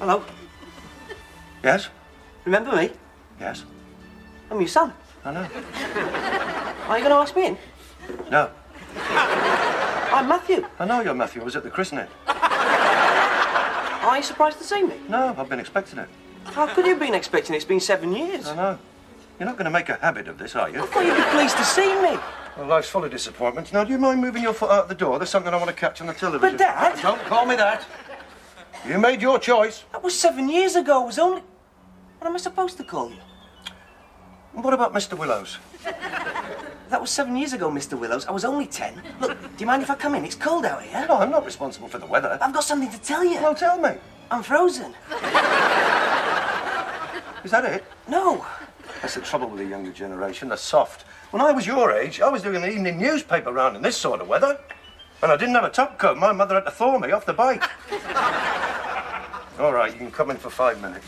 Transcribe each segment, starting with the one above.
Hello. Yes? Remember me? Yes. I'm your son. I know. Are you going to ask me in? No. I'm Matthew. I know you're Matthew. I was at the christening. Are you surprised to see me? No, I've been expecting it. How could you have been expecting it? It's been 7 years. I know. You're not going to make a habit of this, are you? I thought you'd be pleased to see me. Well, life's full of disappointments. Now, do you mind moving your foot out the door? There's something I want to catch on the television. But, Dad... Don't call me that. You made your choice. That was 7 years ago. It was only... What am I supposed to call you? And what about Mr. Willows? That was 7 years ago, Mr. Willows. I was only 10. Look, do you mind if I come in? It's cold out here. No, I'm not responsible for the weather. I've got something to tell you. Well, tell me. I'm frozen. Is that it? No. That's the trouble with the younger generation. They're soft. When I was your age, I was doing an evening newspaper round in this sort of weather. And I didn't have a top coat. My mother had to thaw me off the bike. All right, you can come in for 5 minutes.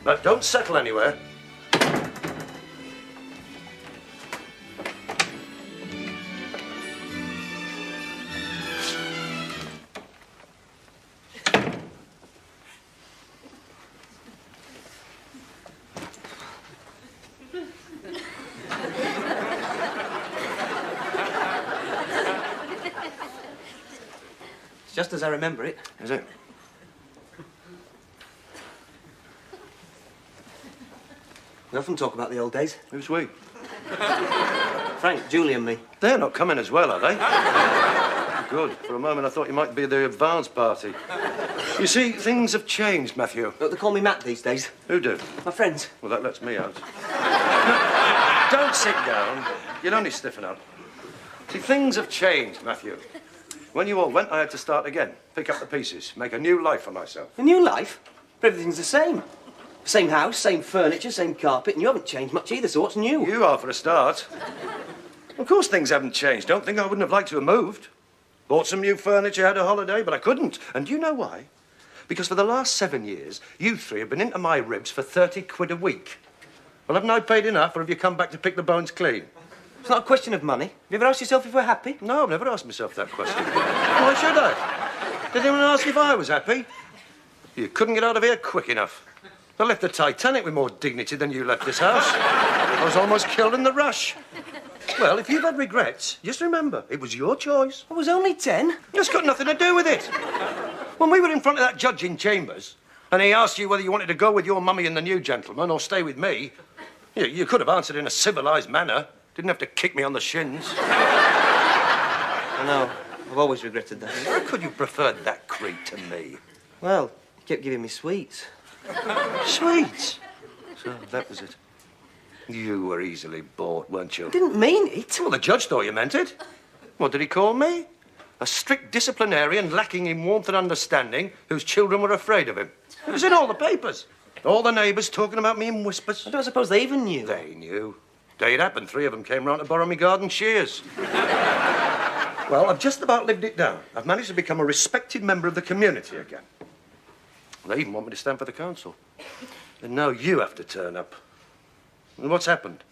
But don't settle anywhere. Just as I remember it. Is it? We often talk about the old days. Who's we? Frank, Julie and me. They're not coming as well, are they? Good. For a moment, I thought you might be the advance party. You see, things have changed, Matthew. Look, they call me Matt these days. Who do? My friends. Well, that lets me out. No, don't sit down. You'll only stiffen up. See, things have changed, Matthew. When you all went, I had to start again. Pick up the pieces. Make a new life for myself. A new life? But everything's the same. Same house, same furniture, same carpet, and you haven't changed much either, so what's new? You are, for a start. Of course things haven't changed. Don't think I wouldn't have liked to have moved. Bought some new furniture, had a holiday, but I couldn't. And do you know why? Because for the last 7 years, you three have been into my ribs for 30 quid a week. Well, haven't I paid enough, or have you come back to pick the bones clean? It's not a question of money. Have you ever asked yourself if we're happy? No, I've never asked myself that question. Why should I? Did anyone ask if I was happy? You couldn't get out of here quick enough. I left the Titanic with more dignity than you left this house. I was almost killed in the rush. Well, if you've had regrets, just remember, it was your choice. I was only 10. It's got nothing to do with it. When we were in front of that judge in chambers, and he asked you whether you wanted to go with your mummy and the new gentleman or stay with me, you could have answered in a civilised manner. Didn't have to kick me on the shins. I know. I've always regretted that. How could you prefer that creep to me? Well, he kept giving me sweets. Sweets? So that was it. You were easily bought, weren't you? I didn't mean it. Well, the judge thought you meant it. What did he call me? A strict disciplinarian lacking in warmth and understanding whose children were afraid of him. It was in all the papers. All the neighbours talking about me in whispers. I don't suppose they even knew. They knew. Day it happened, 3 of them came round to borrow me garden shears. Well, I've just about lived it down. I've managed to become a respected member of the community again. They even want me to stand for the council. And now you have to turn up. And what's happened?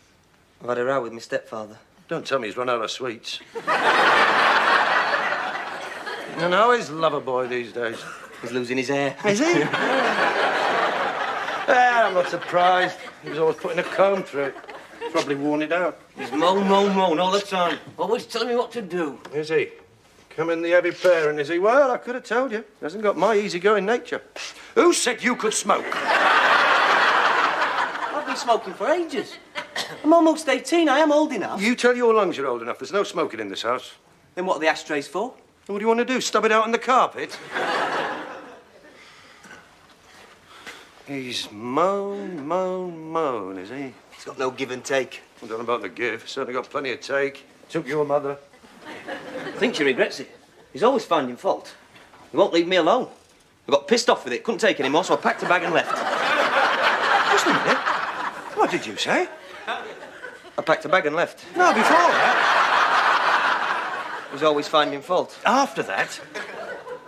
I've had a row with my stepfather. Don't tell me he's run out of sweets. And how is Loverboy these days? He's losing his hair. Is he? I'm not surprised. He was always putting a comb through it. Probably worn it out. He's moan all the time. Always telling me what to do. Is he? Come in the heavy parent, is he? Well, I could have told you. He hasn't got my easygoing nature. Who said you could smoke? I've been smoking for ages. I'm almost 18. I am old enough. You tell your lungs you're old enough. There's no smoking in this house. Then what are the ashtrays for? What do you want to do? Stub it out on the carpet? He's moan, is he? He's got no give and take. I don't know about the give. Certainly got plenty of take. Took your mother. I think she regrets it. He's always finding fault. He won't leave me alone. I got pissed off with it. Couldn't take any more, so I packed a bag and left. Just a minute. What did you say? I packed a bag and left. No, before that. He's always finding fault. After that?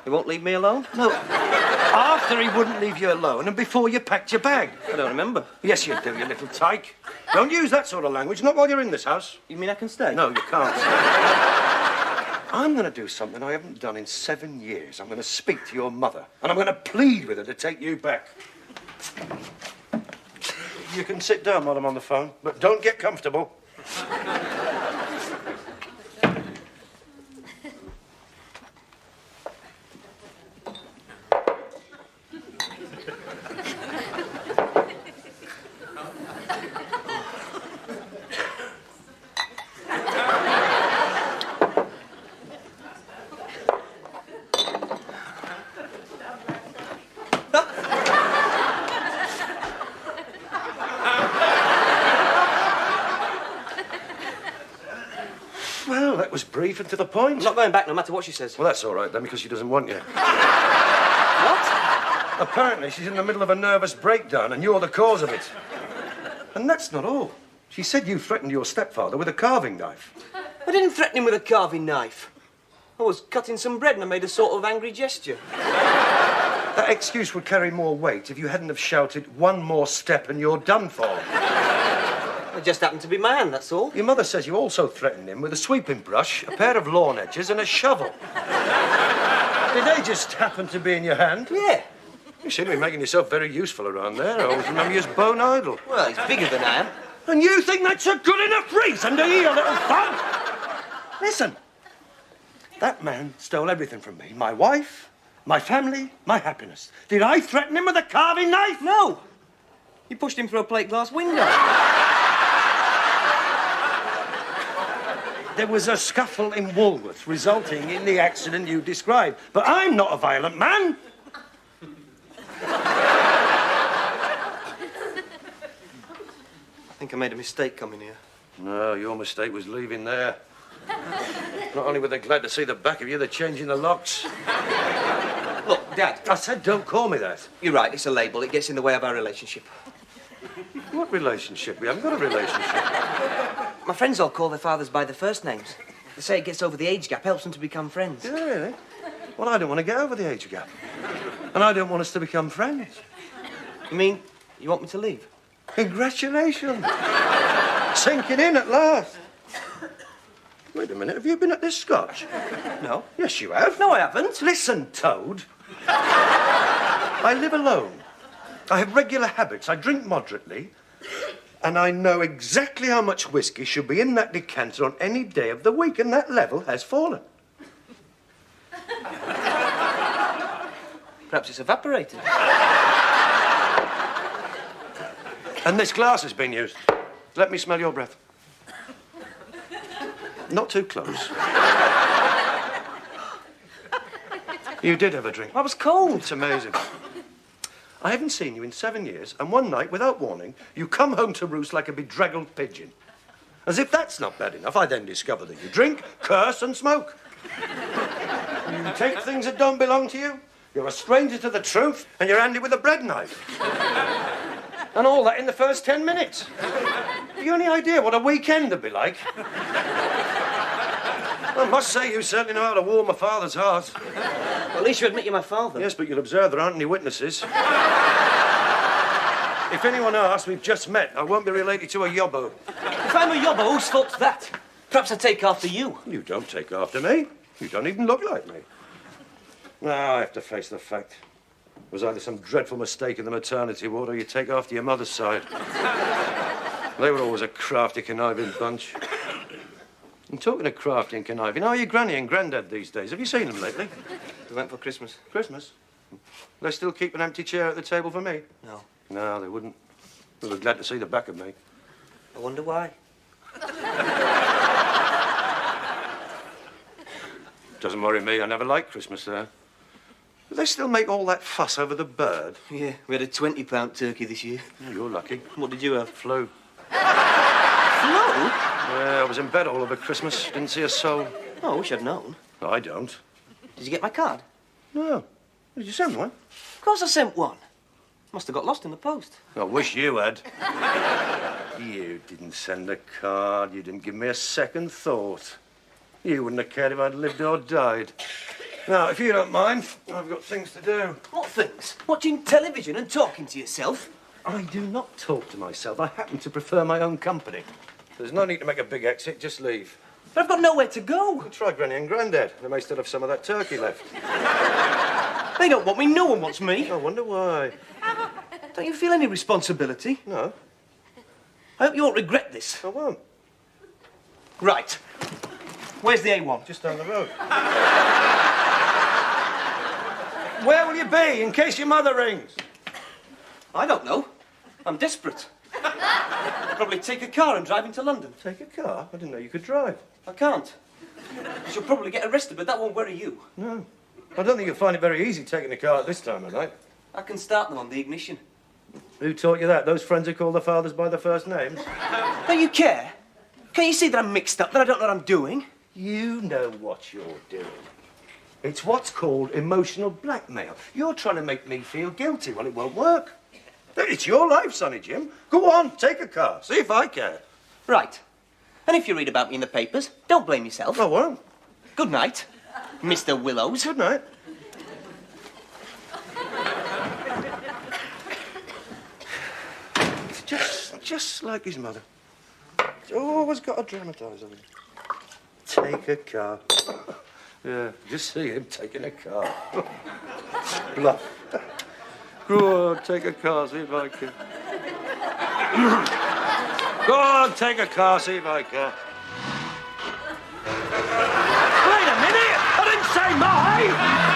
He won't leave me alone? No. After he wouldn't leave you alone and before you packed your bag. I don't remember. Yes, you do, you little tyke. Don't use that sort of language, not while you're in this house. You mean I can stay? No, you can't. I'm going to do something I haven't done in 7 years. I'm going to speak to your mother, and I'm going to plead with her to take you back. You can sit down while I'm on the phone, but don't get comfortable. Well, that was brief and to the point. I'm not going back no matter what she says. Well, that's all right then, because she doesn't want you. What? Apparently, she's in the middle of a nervous breakdown, and you're the cause of it. And that's not all. She said you threatened your stepfather with a carving knife. I didn't threaten him with a carving knife. I was cutting some bread and I made a sort of angry gesture. That excuse would carry more weight if you hadn't have shouted, "One more step and you're done for." I just happened to be my hand, that's all. Your mother says you also threatened him with a sweeping brush, a pair of lawn edges and a shovel. Did they just happen to be in your hand? Yeah. You seem to be making yourself very useful around there. I always remember you as bone idle. Well, he's bigger than I am. And you think that's a good enough reason to eat a little thug? Listen, that man stole everything from me. My wife, my family, my happiness. Did I threaten him with a carving knife? No. You pushed him through a plate glass window. There was a scuffle in Woolworth, resulting in the accident you described. But I'm not a violent man. I think I made a mistake coming here. No, your mistake was leaving there. Not only were they glad to see the back of you, they're changing the locks. Look, Dad. I said don't call me that. You're right, it's a label. It gets in the way of our relationship. What relationship? We haven't got a relationship. My friends all call their fathers by their first names. They say it gets over the age gap, helps them to become friends. Yeah, really? Well, I don't want to get over the age gap. And I don't want us to become friends. You mean you want me to leave? Congratulations. Sinking in at last. Wait a minute, have you been at this scotch? No. Yes, you have. No, I haven't. Listen, Toad. I live alone. I have regular habits. I drink moderately. And I know exactly how much whiskey should be in that decanter on any day of the week, and that level has fallen. Perhaps it's evaporated. And this glass has been used. Let me smell your breath. Not too close. You did have a drink. I was cold. It's amazing. I haven't seen you in 7 years, and one night, without warning, you come home to roost like a bedraggled pigeon. As if that's not bad enough, I then discover that you drink, curse, and smoke. You take things that don't belong to you, you're a stranger to the truth, and you're handy with a bread knife. And all that in the first 10 minutes. Have you any idea what a weekend would be like? I must say, you certainly know how to warm a father's heart. Well, at least you admit you're my father. Yes, but you'll observe there aren't any witnesses. If anyone asks, we've just met. I won't be related to a yobbo. If I'm a yobbo, whose fault's that? Perhaps I take after you. You don't take after me. You don't even look like me. Now I have to face the fact. It was either some dreadful mistake in the maternity ward or you take after your mother's side. They were always a crafty, conniving bunch. And talking of crafty and conniving, how are your granny and granddad these days? Have you seen them lately? We went for Christmas. Christmas? They still keep an empty chair at the table for me? No. No, they wouldn't. They were glad to see the back of me. I wonder why. Doesn't worry me. I never liked Christmas there. Do they still make all that fuss over the bird? Yeah, we had a £20 turkey this year. Oh, you're lucky. What did you have? Flu. Flu? Yeah, I was in bed all over Christmas. Didn't see a soul. Oh, I wish I'd known. I don't. Did you get my card? No. Did you send one? Of course I sent one. Must have got lost in the post. I wish you had. You didn't send a card. You didn't give me a second thought. You wouldn't have cared if I'd lived or died. Now, if you don't mind, I've got things to do. What things? Watching television and talking to yourself? I do not talk to myself. I happen to prefer my own company. There's no need to make a big exit. Just leave. But I've got nowhere to go. Well, try Granny and Grandad. They may still have some of that turkey left. They don't want me. No one wants me. I wonder why. Don't you feel any responsibility? No, I hope you won't regret this. I won't. Right. Where's the A1? Just down the road. Where will you be in case your mother rings? I don't know. I'm desperate. Probably take a car and drive into London. Take a car? I didn't know you could drive. I can't. She'll probably get arrested, but that won't worry you. No. I don't think you'll find it very easy taking a car at this time of night. I can start them on the ignition. Who taught you that? Those friends who call their fathers by their first names? Don't you care? Can't you see that I'm mixed up, that I don't know what I'm doing? You know what you're doing. It's what's called emotional blackmail. You're trying to make me feel guilty. Well, it won't work. It's your life, Sonny Jim. Go on, take a car. See if I care. Right. And if you read about me in the papers, don't blame yourself. I won't. Good night, Mr. Willows. Good night. Just like his mother. He's always got to dramatise on him. Take a car. Yeah, just see him taking a car. Bluff. Go on, take a car, see if I can. Go on, take a car, see if I can. Wait a minute! I didn't say mine!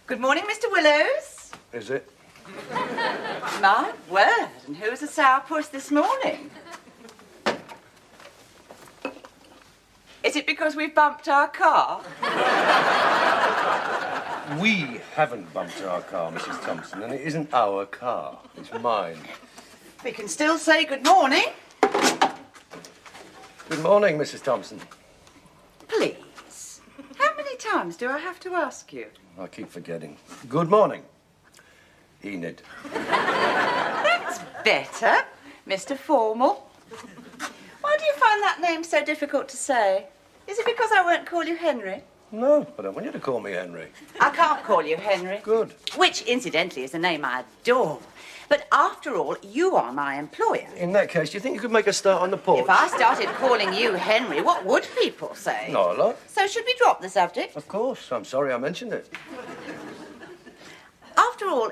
Good morning, Mr. Willows. Is it? My word, and who's a sourpuss this morning? Is it because we've bumped our car? We haven't bumped our car, Mrs. Thompson, and it isn't our car. It's mine. We can still say good morning. Good morning, Mrs. Thompson. Please. How many times do I have to ask you? I keep forgetting. Good morning, Enid. That's better, Mr. Formal. Why do you find that name so difficult to say? Is it because I won't call you Henry? No, I don't want you to call me Henry. I can't call you Henry. Good. Which, incidentally, is a name I adore. But after all, you are my employer. In that case, do you think you could make a start on the porch? If I started calling you Henry, what would people say? Not a lot. So should we drop the subject? Of course. I'm sorry I mentioned it. After all,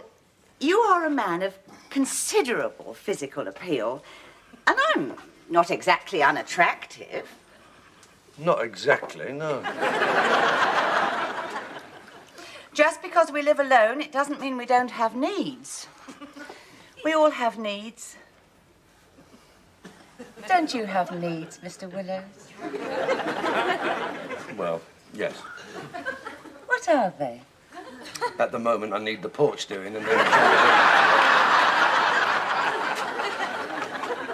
you are a man of considerable physical appeal, and I'm not exactly unattractive. Not exactly, no. Just because we live alone, it doesn't mean we don't have needs. We all have needs. Don't you have needs, Mr. Willows? Well, yes. What are they? At the moment, I need the porch doing, and then...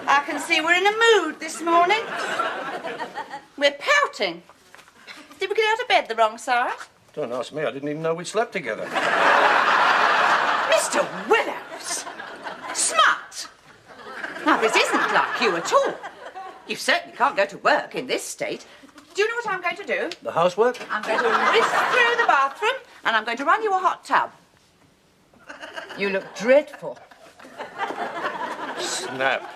I can see we're in a mood this morning. We're pouting. Did we get out of bed the wrong side? Don't ask me. I didn't even know we'd slept together. Mr. Willows! Smart! Now, this isn't like you at all. You certainly can't go to work in this state. Do you know what I'm going to do? The housework? I'm going to whisk through the bathroom and I'm going to run you a hot tub. You look dreadful. Snap.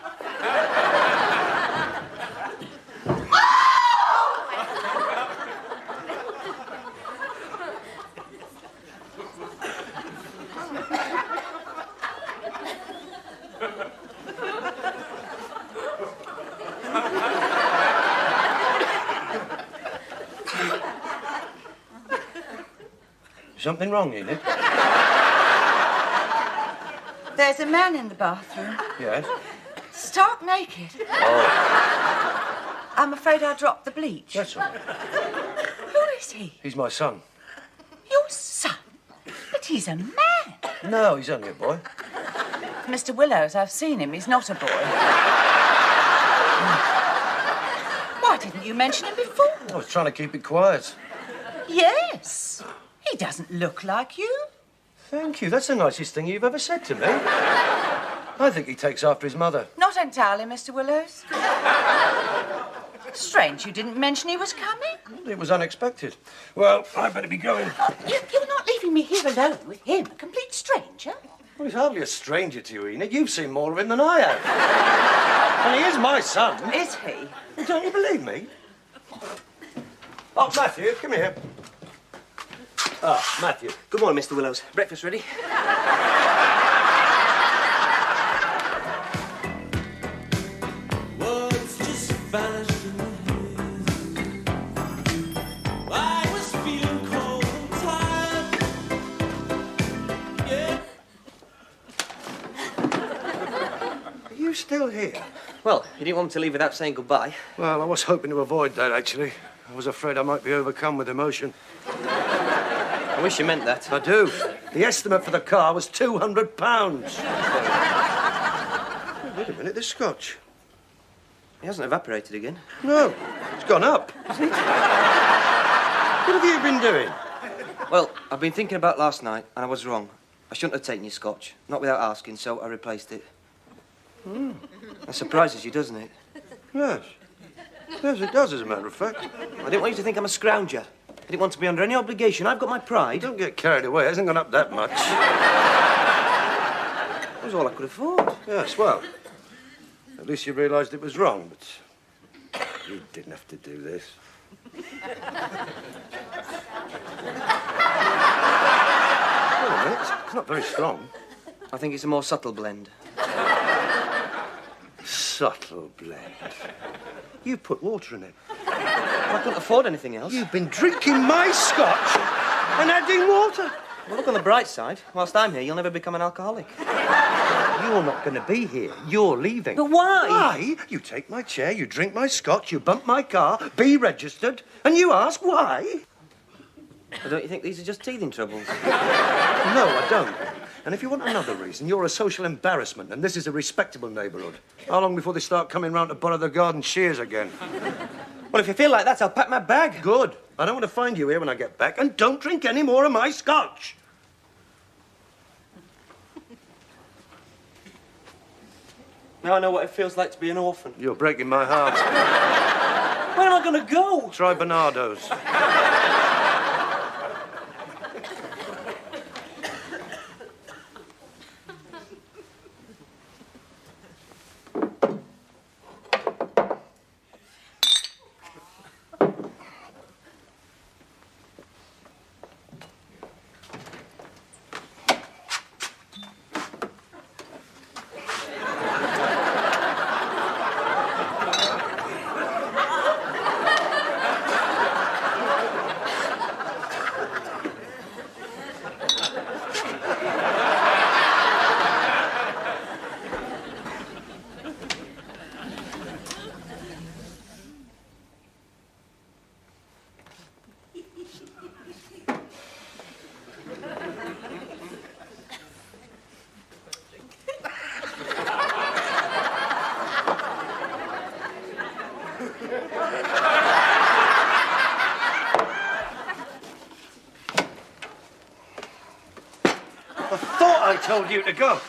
Something wrong, Enid? There's a man in the bathroom. Yes? Stark naked. Oh, I'm afraid I dropped the bleach. that's all right. Who is he? He's my son. Your son? But he's a man. No, he's only a boy. Mr. Willows, I've seen him. He's not a boy. Why didn't you mention him before? I was trying to keep it quiet. Yes. He doesn't look like you. Thank you. That's the nicest thing you've ever said to me. I think he takes after his mother. Not entirely, Mr. Willows. Strange you didn't mention he was coming. It was unexpected. Well, I better be going. You're not leaving me here alone with him, a complete stranger. Well, he's hardly a stranger to you, Enid. You've seen more of him than I have. And he is my son. Is he? Don't you believe me? Oh, Matthew, come here. Ah, Matthew. Good morning, Mr. Willows. Breakfast ready? Words just vanished in the haze. I was feeling cold and tired. Yeah. Are you still here? Well, you didn't want me to leave without saying goodbye. Well, I was hoping to avoid that, actually. I was afraid I might be overcome with emotion. I wish you meant that. I do. The estimate for the car was £200. Wait a minute, this scotch. He hasn't evaporated again. No, it's gone up. What have you been doing? Well, I've been thinking about last night, and I was wrong. I shouldn't have taken your scotch. Not without asking, so I replaced it. That surprises you, doesn't it? Yes. Yes, it does, as a matter of fact. I didn't want you to think I'm a scrounger. I didn't want to be under any obligation. I've got my pride. Don't get carried away. It hasn't gone up that much. That was all I could afford. Yes, well, at least you realised it was wrong, but you didn't have to do this. Wait a minute, it's not very strong. I think it's a more subtle blend. Subtle blend. You put water in it. I couldn't afford anything else. You've been drinking my scotch and adding water. Well, look on the bright side. Whilst I'm here, you'll never become an alcoholic. You're not going to be here. You're leaving. But why? Why? You take my chair, you drink my scotch, you bump my car, be registered, and you ask why? Well, don't you think these are just teething troubles? No, I don't. And if you want another reason, you're a social embarrassment, and this is a respectable neighbourhood. How long before they start coming round to borrow the garden shears again? Well, if you feel like that, I'll pack my bag. Good. I don't want to find you here when I get back, and don't drink any more of my scotch. Now I know what it feels like to be an orphan. You're breaking my heart. Where am I going to go? Try Bernardo's. I told you to go.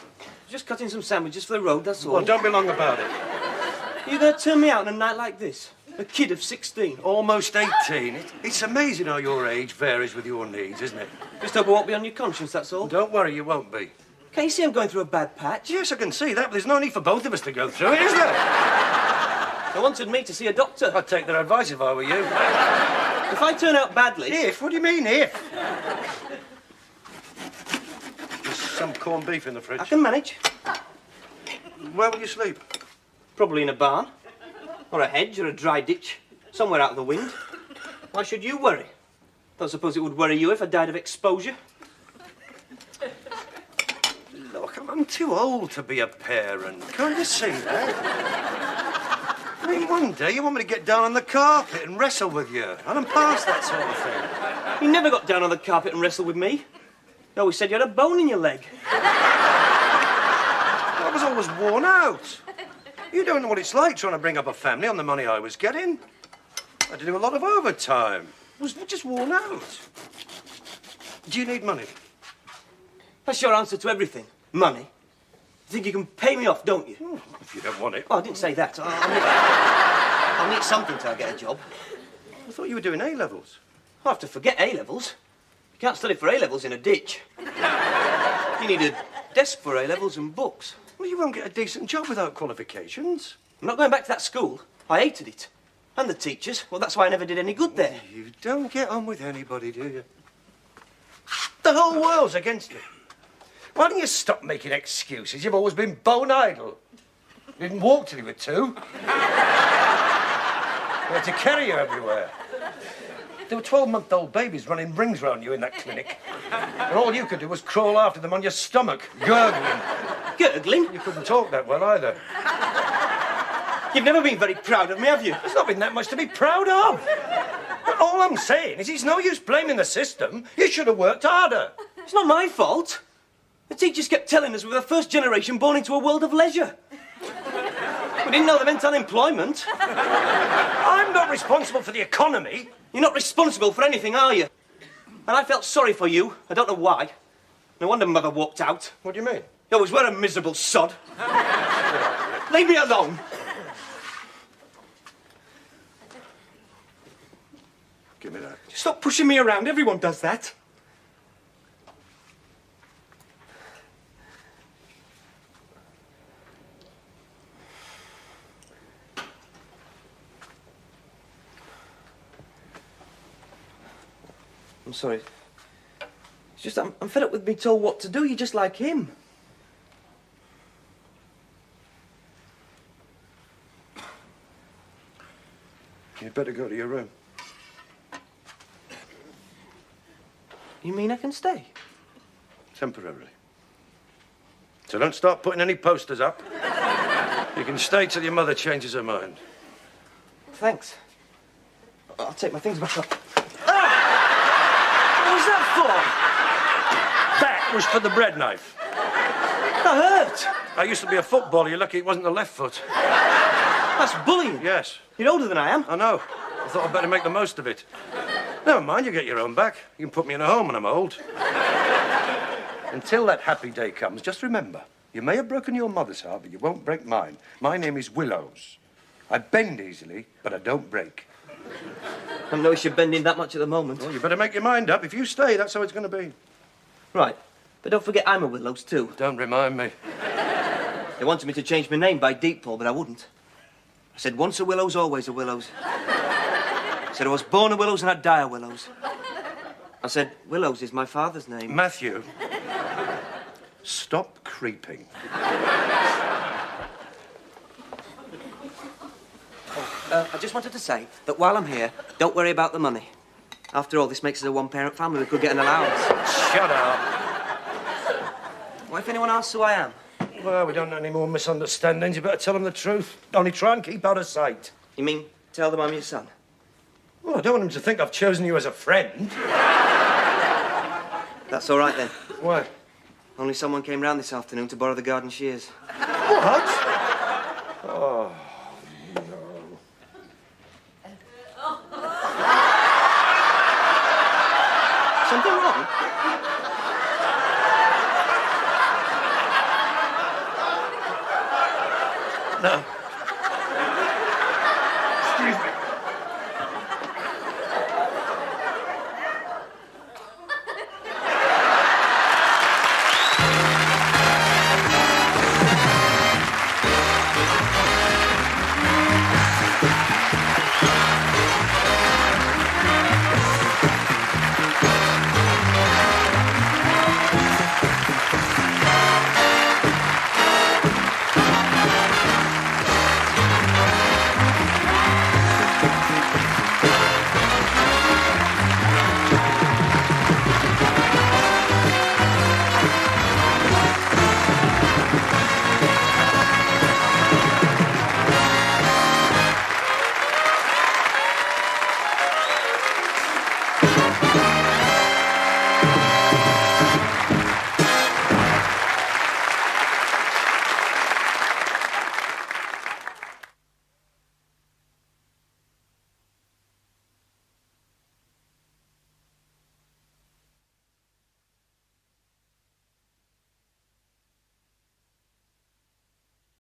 Just cutting some sandwiches for the road, that's all. Well, don't be long about it. Are you going to turn me out on a night like this? A kid of 16. Almost 18. It's amazing how your age varies with your needs, isn't it? Just hope it won't be on your conscience, that's all. Don't worry, you won't be. Can you see I'm going through a bad patch? Yes, I can see that, but there's no need for both of us to go through it, is there? They wanted me to see a doctor. I'd take their advice if I were you. If I turn out badly... If? What do you mean, if? There's some corned beef in the fridge. I can manage. Where will you sleep? Probably in a barn. Or a hedge or a dry ditch. Somewhere out of the wind. Why should you worry? Don't suppose it would worry you if I died of exposure? Look, I'm too old to be a parent. Can't you see that? I mean, one day you want me to get down on the carpet and wrestle with you. And I'm past that sort of thing. You never got down on the carpet and wrestled with me. You always said you had a bone in your leg. I was always worn out. You don't know what it's like trying to bring up a family on the money I was getting. I had to do a lot of overtime. I was just worn out. Do you need money? That's your answer to everything. Money. You think you can pay me off, don't you? If you don't want it. Oh, I didn't say that. I'll need something till I get a job. I thought you were doing A-levels. I'll have to forget A-levels. You can't study for A-levels in a ditch. You need a desk for A-levels and books. Well, you won't get a decent job without qualifications. I'm not going back to that school. I hated it. And the teachers. Well, that's why I never did any good there. You don't get on with anybody, do you? The whole world's against you. Why don't you stop making excuses? You've always been bone idle. You didn't walk till you were 2. We had to carry you everywhere. There were 12-month-old babies running rings round you in that clinic. And all you could do was crawl after them on your stomach, gurgling. Gurgling? You couldn't talk that well either. You've never been very proud of me, have you? There's not been that much to be proud of. But all I'm saying is it's no use blaming the system. You should have worked harder. It's not my fault. The teachers kept telling us we were the first generation born into a world of leisure. We didn't know they meant unemployment. I'm not responsible for the economy. You're not responsible for anything, are you? And I felt sorry for you. I don't know why. No wonder Mother walked out. What do you mean? You always were a miserable sod. Leave me alone. Give me that. Stop pushing me around. Everyone does that. I'm sorry. It's just I'm fed up with being told what to do. You're just like him. You'd better go to your room. You mean I can stay? Temporarily. So don't start putting any posters up. You can stay till your mother changes her mind. Thanks. I'll take my things back up. What was that for? That was for the bread knife. That hurt. I used to be a footballer. You're lucky it wasn't the left foot. That's bullying. Yes. You're older than I am. I know. I thought I'd better make the most of it. Never mind, you get your own back. You can put me in a home when I'm old. Until that happy day comes, just remember, you may have broken your mother's heart, but you won't break mine. My name is Willows. I bend easily, but I don't break. I don't know if you're bending that much at the moment. Well, you better make your mind up. If you stay, that's how it's going to be. Right. But don't forget I'm a Willows too. Don't remind me. They wanted me to change my name by Deepfall, but I wouldn't. I said once a Willows, always a Willows. I said I was born a Willows and I'd die a Willows. I said Willows is my father's name. Matthew, stop creeping. I just wanted to say that while I'm here, don't worry about the money. After all, this makes us a one-parent family. We could get an allowance. Shut up. What if anyone asks who I am? Well, we don't want any more misunderstandings. You better tell them the truth. Only try and keep out of sight. You mean tell them I'm your son? Well, I don't want them to think I've chosen you as a friend. That's all right then. Why? Only someone came round this afternoon to borrow the garden shears. What?